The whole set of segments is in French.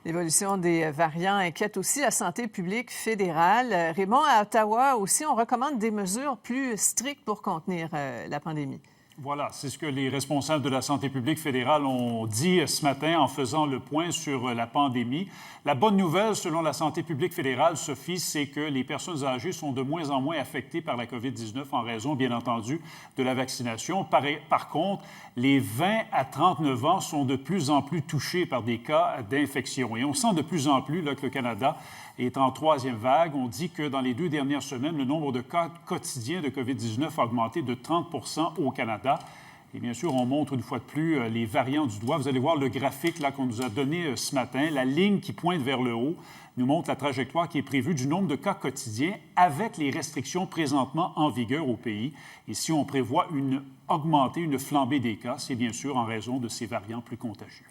L'évolution des variants inquiète aussi la santé publique fédérale. Raymond, à Ottawa aussi, on recommande des mesures plus strictes pour contenir la pandémie. Voilà, c'est ce que les responsables de la santé publique fédérale ont dit ce matin en faisant le point sur la pandémie. La bonne nouvelle, selon la santé publique fédérale, Sophie, c'est que les personnes âgées sont de moins en moins affectées par la COVID-19 en raison, bien entendu, de la vaccination. Par contre, les 20 à 39 ans sont de plus en plus touchés par des cas d'infection. Et on sent de plus en plus là, que le Canada est en troisième vague. On dit que dans les 2 dernières semaines, le nombre de cas quotidiens de COVID-19 a augmenté de 30 % au Canada. Et bien sûr, on montre une fois de plus les variants du doigt. Vous allez voir le graphique là, qu'on nous a donné ce matin. La ligne qui pointe vers le haut nous montre la trajectoire qui est prévue du nombre de cas quotidiens avec les restrictions présentement en vigueur au pays. Et si on prévoit une flambée des cas, c'est bien sûr en raison de ces variants plus contagieux.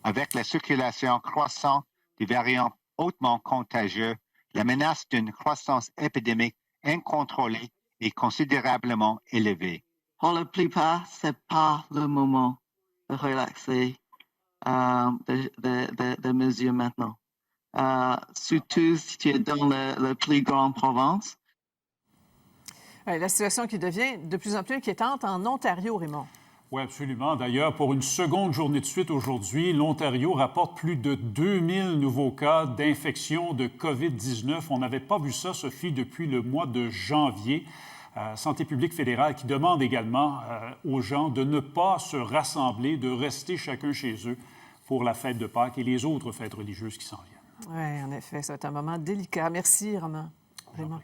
Avec la circulation croissante des variants hautement contagieux, la menace d'une croissance épidémique incontrôlée est considérablement élevée. Pour la plupart, ce n'est pas le moment de relaxer des mesures maintenant. Surtout si tu es dans la plus grande province. La situation qui devient de plus en plus inquiétante en Ontario, Raymond. Oui, absolument. D'ailleurs, pour une seconde journée de suite aujourd'hui, l'Ontario rapporte plus de 2000 nouveaux cas d'infection de COVID-19. On n'avait pas vu ça, Sophie, depuis le mois de janvier. Santé publique fédérale qui demande également aux gens de ne pas se rassembler, de rester chacun chez eux pour la fête de Pâques et les autres fêtes religieuses qui s'en viennent. Oui, en effet, ça va être un moment délicat. Merci, Raymond.